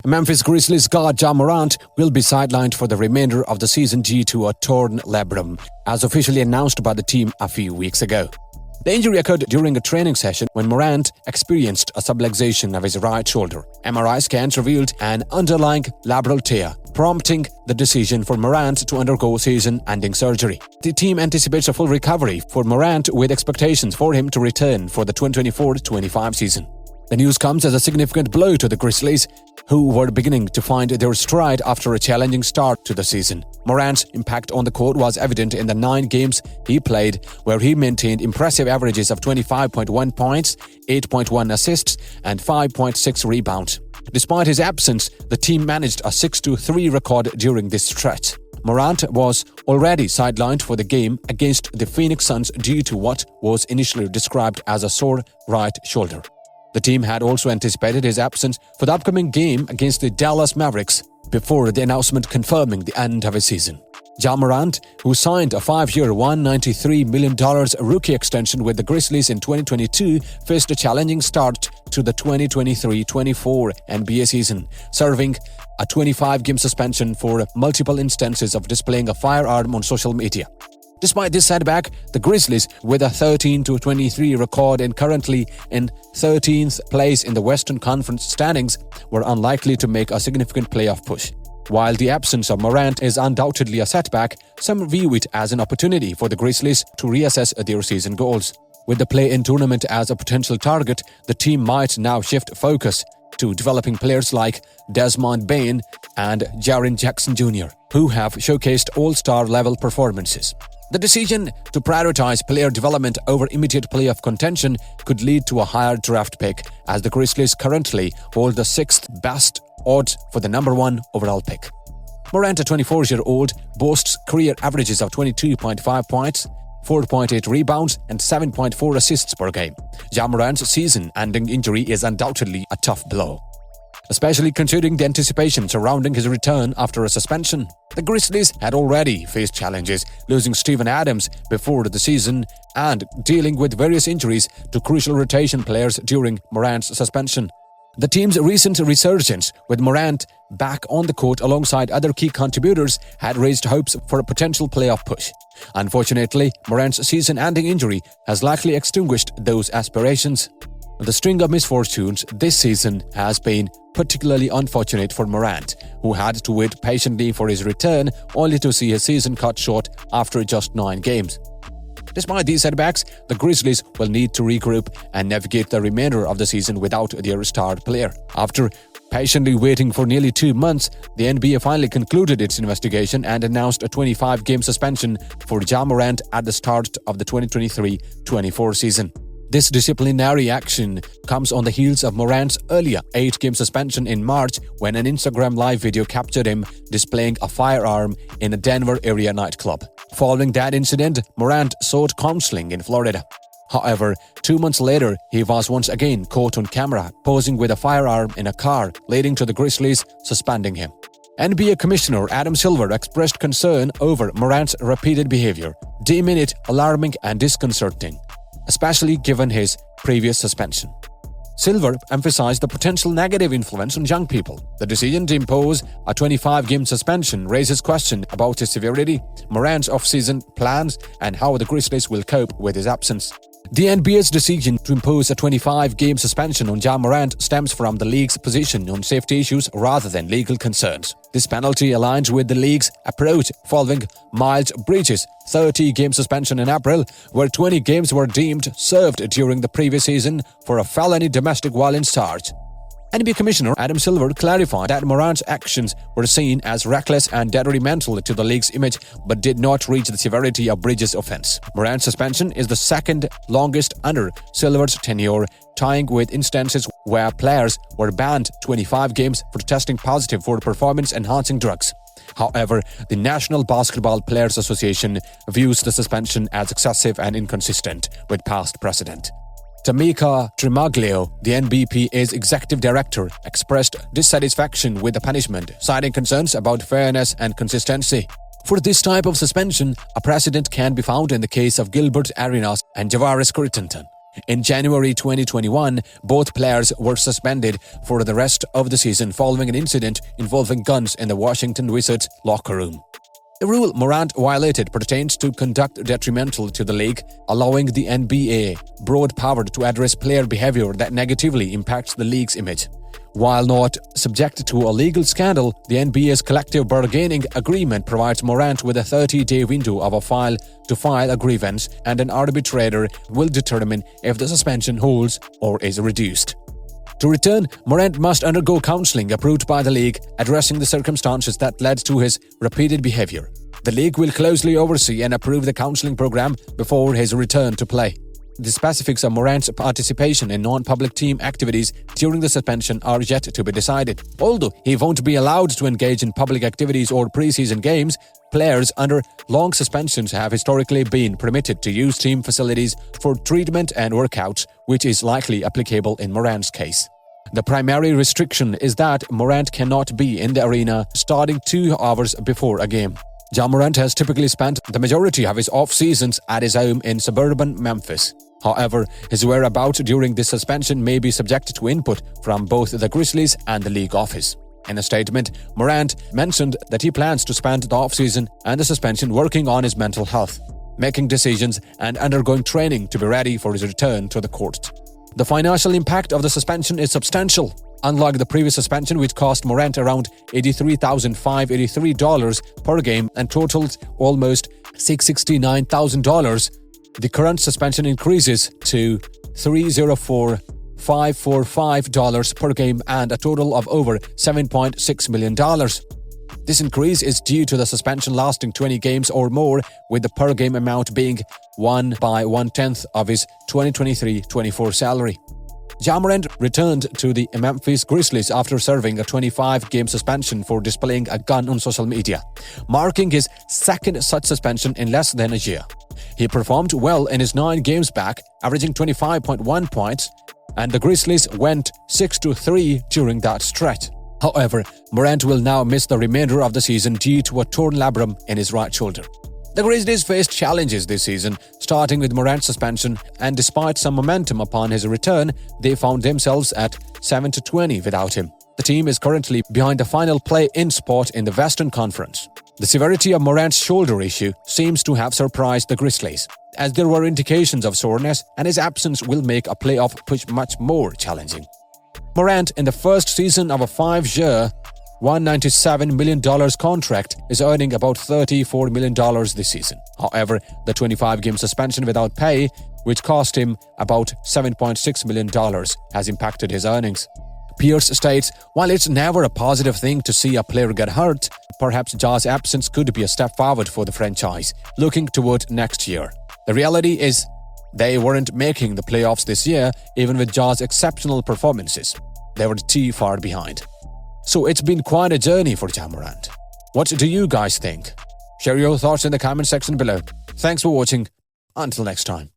Memphis Grizzlies guard Ja Morant will be sidelined for the remainder of the season due to a torn labrum, as officially announced by the team a few weeks ago. The injury occurred during a training session when Morant experienced a subluxation of his right shoulder. MRI scans revealed an underlying labral tear, prompting the decision for Morant to undergo season-ending surgery. The team anticipates a full recovery for Morant, with expectations for him to return for the 2024-25 season. The news comes as a significant blow to the Grizzlies, who were beginning to find their stride after a challenging start to the season. Morant's impact on the court was evident in the 9 games he played, where he maintained impressive averages of 25.1 points, 8.1 assists, and 5.6 rebounds. Despite his absence, the team managed a 6-3 record during this stretch. Morant was already sidelined for the game against the Phoenix Suns due to what was initially described as a sore right shoulder. The team had also anticipated his absence for the upcoming game against the Dallas Mavericks before the announcement confirming the end of his season. Ja Morant, who signed a 5-year $193 million rookie extension with the Grizzlies in 2022, faced a challenging start to the 2023-24 NBA season, serving a 25-game suspension for multiple instances of displaying a firearm on social media. Despite this setback, the Grizzlies, with a 13-23 record and currently in 13th place in the Western Conference standings, were unlikely to make a significant playoff push. While the absence of Morant is undoubtedly a setback, some view it as an opportunity for the Grizzlies to reassess their season goals. With the play-in tournament as a potential target, the team might now shift focus to developing players like Desmond Bane and Jaren Jackson Jr., who have showcased all-star level performances. The decision to prioritize player development over immediate playoff contention could lead to a higher draft pick, as the Grizzlies currently hold the 6th best odds for the number 1 overall pick. Morant, a 24-year-old, boasts career averages of 22.5 points, 4.8 rebounds, and 7.4 assists per game. Ja Morant's season-ending injury is undoubtedly a tough blow, especially considering the anticipation surrounding his return after a suspension. The Grizzlies had already faced challenges, losing Steven Adams before the season and dealing with various injuries to crucial rotation players during Morant's suspension. The team's recent resurgence, with Morant back on the court alongside other key contributors, had raised hopes for a potential playoff push. Unfortunately, Morant's season-ending injury has likely extinguished those aspirations. The string of misfortunes this season has been particularly unfortunate for Morant, who had to wait patiently for his return only to see his season cut short after just 9 games. Despite these setbacks, the Grizzlies will need to regroup and navigate the remainder of the season without their star player. After patiently waiting for nearly 2 months, the NBA finally concluded its investigation and announced a 25-game suspension for Ja Morant at the start of the 2023-24 season. This disciplinary action comes on the heels of Morant's earlier 8-game suspension in March, when an Instagram live video captured him displaying a firearm in a Denver area nightclub. Following that incident, Morant sought counseling in Florida. However, 2 months later, he was once again caught on camera posing with a firearm in a car, leading to the Grizzlies suspending him. NBA Commissioner Adam Silver expressed concern over Morant's repeated behavior, deeming it alarming and disconcerting, especially given his previous suspension. Silver emphasized the potential negative influence on young people. The decision to impose a 25-game suspension raises questions about his severity, Morant's off-season plans, and how the Grizzlies will cope with his absence. The NBA's decision to impose a 25-game suspension on Ja Morant stems from the league's position on safety issues rather than legal concerns. This penalty aligns with the league's approach following Miles Bridges' 30-game suspension in April, where 20 games were deemed served during the previous season for a felony domestic violence charge. NBA Commissioner Adam Silver clarified that Morant's actions were seen as reckless and detrimental to the league's image, but did not reach the severity of Bridges' offense. Morant's suspension is the second longest under Silver's tenure, tying with instances where players were banned 25 games for testing positive for performance-enhancing drugs. However, the National Basketball Players Association views the suspension as excessive and inconsistent with past precedent. Tamika Tremaglio, the NBPA's executive director, expressed dissatisfaction with the punishment, citing concerns about fairness and consistency. For this type of suspension, a precedent can be found in the case of Gilbert Arenas and Javaris Crittenton. In January 2021, both players were suspended for the rest of the season following an incident involving guns in the Washington Wizards locker room. The rule Morant violated pertains to conduct detrimental to the league, allowing the NBA broad power to address player behavior that negatively impacts the league's image. While not subject to a legal scandal, the NBA's collective bargaining agreement provides Morant with a 30-day window to file a grievance, and an arbitrator will determine if the suspension holds or is reduced. To return, Morant must undergo counseling approved by the league, addressing the circumstances that led to his repeated behavior. The league will closely oversee and approve the counseling program before his return to play. The specifics of Morant's participation in non-public team activities during the suspension are yet to be decided. Although he won't be allowed to engage in public activities or preseason games, players under long suspensions have historically been permitted to use team facilities for treatment and workouts, which is likely applicable in Morant's case. The primary restriction is that Morant cannot be in the arena starting 2 hours before a game. Ja Morant has typically spent the majority of his off-seasons at his home in suburban Memphis. However, his whereabouts during this suspension may be subject to input from both the Grizzlies and the league office. In a statement, Morant mentioned that he plans to spend the off-season and the suspension working on his mental health, making decisions and undergoing training to be ready for his return to the court. The financial impact of the suspension is substantial. Unlike the previous suspension, which cost Morant around $83,583 per game and totaled almost $669,000, the current suspension increases to $304,545 per game and a total of over $7.6 million. This increase is due to the suspension lasting 20 games or more, with the per game amount being 1/110th of his 2023-24 salary. Ja Morant returned to the Memphis Grizzlies after serving a 25-game suspension for displaying a gun on social media, marking his second such suspension in less than a year. He performed well in his 9 games back, averaging 25.1 points, and the Grizzlies went 6-3 during that stretch. However, Morant will now miss the remainder of the season due to a torn labrum in his right shoulder. The Grizzlies faced challenges this season, starting with Morant's suspension, and despite some momentum upon his return, they found themselves at 7-20 without him. The team is currently behind the final play-in spot in the Western Conference. The severity of Morant's shoulder issue seems to have surprised the Grizzlies, as there were indications of soreness, and his absence will make a playoff push much more challenging. Morant, in the first season of a 5-year, $197 million contract, is earning about $34 million this season. However, the 25-game suspension without pay, which cost him about $7.6 million, has impacted his earnings. Pierce states, while it's never a positive thing to see a player get hurt, perhaps Ja's absence could be a step forward for the franchise, looking toward next year. The reality is, they weren't making the playoffs this year, even with Ja's exceptional performances. They were too far behind. So it's been quite a journey for Ja Morant. What do you guys think? Share your thoughts in the comment section below. Thanks for watching. Until next time.